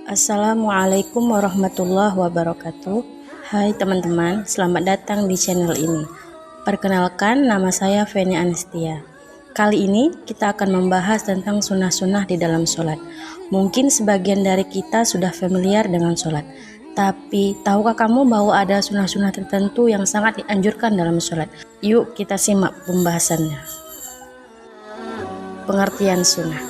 Assalamualaikum warahmatullahi wabarakatuh. Hai teman-teman, selamat datang di channel ini. Perkenalkan, nama saya Feni Anestia. Kali ini kita akan membahas tentang sunnah-sunnah di dalam sholat. Mungkin sebagian dari kita sudah familiar dengan sholat, tapi tahukah kamu bahwa ada sunnah-sunnah tertentu yang sangat dianjurkan dalam sholat? Yuk kita simak pembahasannya. Pengertian sunnah.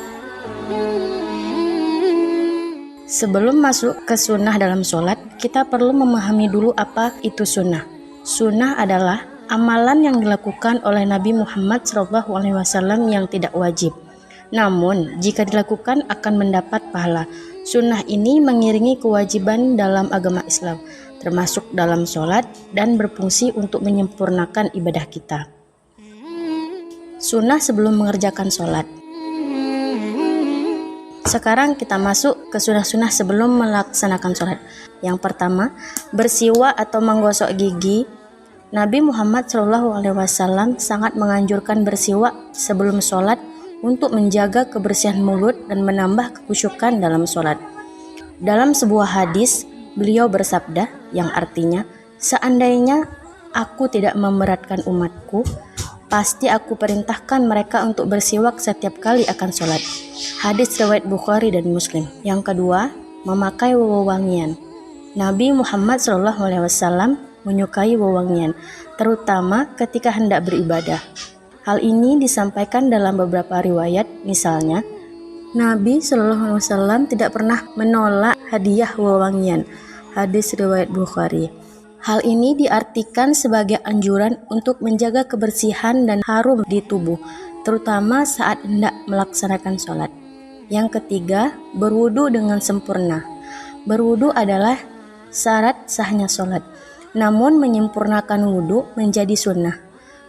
Sebelum masuk ke sunnah dalam sholat, kita perlu memahami dulu apa itu sunnah. Sunnah adalah amalan yang dilakukan oleh Nabi Muhammad SAW yang tidak wajib. Namun, jika dilakukan akan mendapat pahala. Sunnah ini mengiringi kewajiban dalam agama Islam, termasuk dalam sholat dan berfungsi untuk menyempurnakan ibadah kita. Sunnah sebelum mengerjakan sholat. Sekarang kita masuk ke sunnah-sunnah sebelum melaksanakan sholat. Yang pertama, bersiwak atau menggosok gigi. Nabi Muhammad SAW sangat menganjurkan bersiwak sebelum sholat untuk menjaga kebersihan mulut dan menambah kekhusyukan dalam sholat. Dalam sebuah hadis, beliau bersabda yang artinya, seandainya aku tidak memberatkan umatku, pasti aku perintahkan mereka untuk bersiwak setiap kali akan sholat. Hadis riwayat Bukhari dan Muslim. Yang kedua, memakai wewangian. Nabi Muhammad SAW menyukai wewangian, terutama ketika hendak beribadah. Hal ini disampaikan dalam beberapa riwayat, misalnya, Nabi SAW tidak pernah menolak hadiah wewangian. Hadis riwayat Bukhari. Hal ini diartikan sebagai anjuran untuk menjaga kebersihan dan harum di tubuh, terutama saat hendak melaksanakan sholat. Yang ketiga, berwudu dengan sempurna. Berwudu adalah syarat sahnya sholat, namun menyempurnakan wudu menjadi sunnah.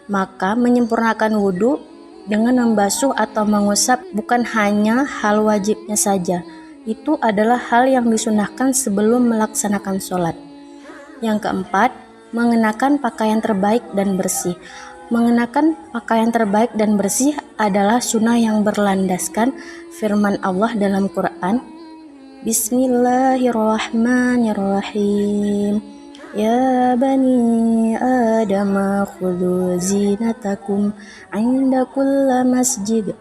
Maka menyempurnakan wudu dengan membasuh atau mengusap bukan hanya hal wajibnya saja, itu adalah hal yang disunnahkan sebelum melaksanakan sholat. Yang keempat, mengenakan pakaian terbaik dan bersih. Mengenakan pakaian terbaik dan bersih adalah sunnah yang berlandaskan firman Allah dalam Quran. Bismillahirrahmanirrahim. Ya bani Adam khudhu zinatakum inda kulla masjid.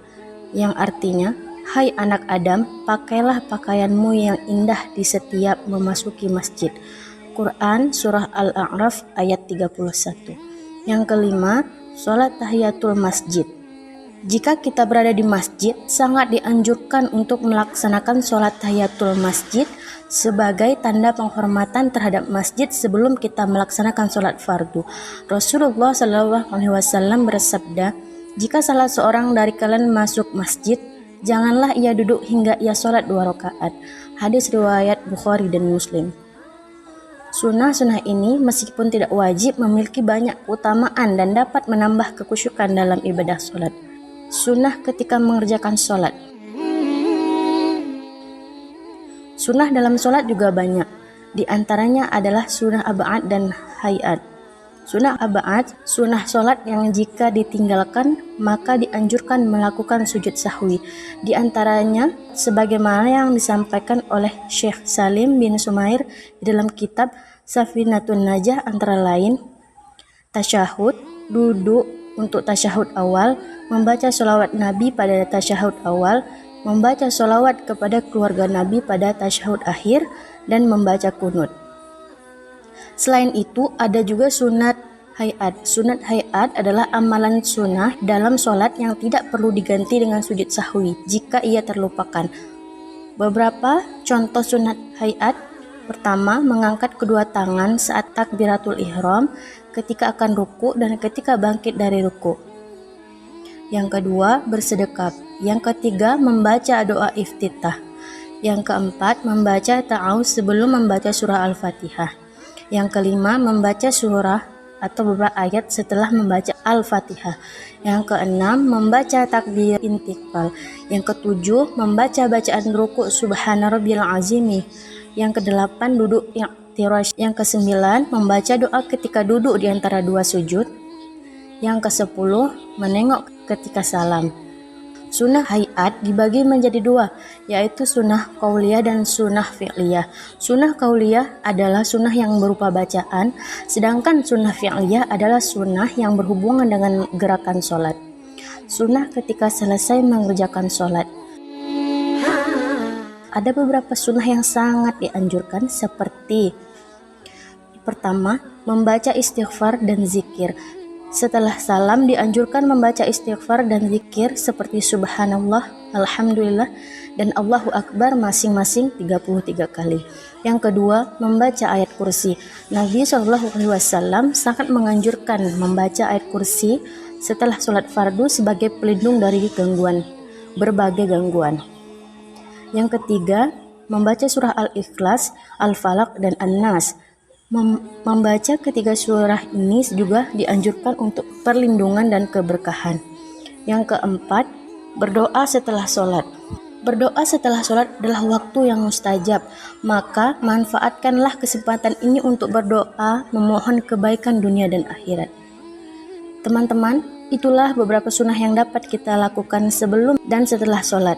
Yang artinya, hai anak Adam, pakailah pakaianmu yang indah di setiap memasuki masjid. Quran Surah Al-A'raf ayat 31. Yang kelima, sholat tahiyatul masjid. Jika kita berada di masjid, sangat dianjurkan untuk melaksanakan sholat tahiyatul masjid sebagai tanda penghormatan terhadap masjid sebelum kita melaksanakan sholat fardu. Rasulullah SAW bersabda, jika salah seorang dari kalian masuk masjid, janganlah ia duduk hingga ia sholat 2 rakaat. Hadis riwayat Bukhari dan Muslim. Sunnah-sunnah ini meskipun tidak wajib memiliki banyak keutamaan dan dapat menambah kekhusyukan dalam ibadah sholat. Sunnah ketika mengerjakan sholat. Sunnah dalam sholat juga banyak. Di antaranya adalah sunnah ab'ad dan hayat. Sunnah ab'ad, sunnah sholat yang jika ditinggalkan maka dianjurkan melakukan sujud sahwi. Di antaranya sebagaimana yang disampaikan oleh Syekh Salim bin Sumair di dalam kitab Safinatun Najah, antara lain tasyahud, duduk untuk tasyahud awal, membaca sholawat Nabi pada tasyahud awal, membaca sholawat kepada keluarga Nabi pada tasyahud akhir, dan membaca kunut. Selain itu, ada juga sunat hayat. Sunat hayat adalah amalan sunnah dalam sholat yang tidak perlu diganti dengan sujud sahwi jika ia terlupakan. Beberapa contoh sunat hayat. Pertama, mengangkat kedua tangan saat takbiratul ihram, ketika akan ruku dan ketika bangkit dari ruku. Yang kedua, bersedekap. Yang ketiga, membaca doa iftitah. Yang keempat, membaca ta'awuz sebelum membaca surah Al-Fatihah. Yang kelima, membaca surah atau beberapa ayat setelah membaca Al-Fatihah. Yang keenam, membaca takbir intiqal. Yang ketujuh, membaca bacaan ruku' subhana rabbiyal azimi. Yang kedelapan, duduk i'tirash. Yang kesembilan, membaca doa ketika duduk di antara dua sujud. Yang kesepuluh, menengok ketika salam. Sunnah hayat dibagi menjadi dua, yaitu sunnah qauliyah dan sunnah fi'liyah. Sunnah qauliyah adalah sunnah yang berupa bacaan, sedangkan sunnah fi'liyah adalah sunnah yang berhubungan dengan gerakan sholat. Sunnah ketika selesai mengerjakan sholat. Ada beberapa sunnah yang sangat dianjurkan seperti: pertama, membaca istighfar dan zikir. Setelah salam dianjurkan membaca istighfar dan zikir seperti subhanallah, alhamdulillah, dan Allahu Akbar masing-masing 33 kali. Yang kedua, membaca ayat kursi. Nabi SAW sangat menganjurkan membaca ayat kursi setelah sholat fardu sebagai pelindung dari berbagai gangguan. Yang ketiga, membaca surah Al-Ikhlas, Al-Falaq, dan An-Nas. Membaca ketiga surah ini juga dianjurkan untuk perlindungan dan keberkahan. Yang keempat, berdoa setelah sholat. Berdoa setelah sholat adalah waktu yang mustajab, maka manfaatkanlah kesempatan ini untuk berdoa memohon kebaikan dunia dan akhirat. Teman-teman, itulah beberapa sunnah yang dapat kita lakukan sebelum dan setelah sholat.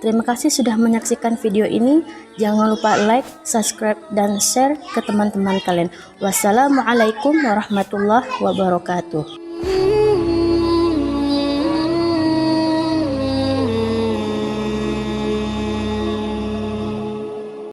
Terima kasih sudah menyaksikan video ini. Jangan lupa like, subscribe, dan share ke teman-teman kalian. Wassalamualaikum warahmatullahi wabarakatuh.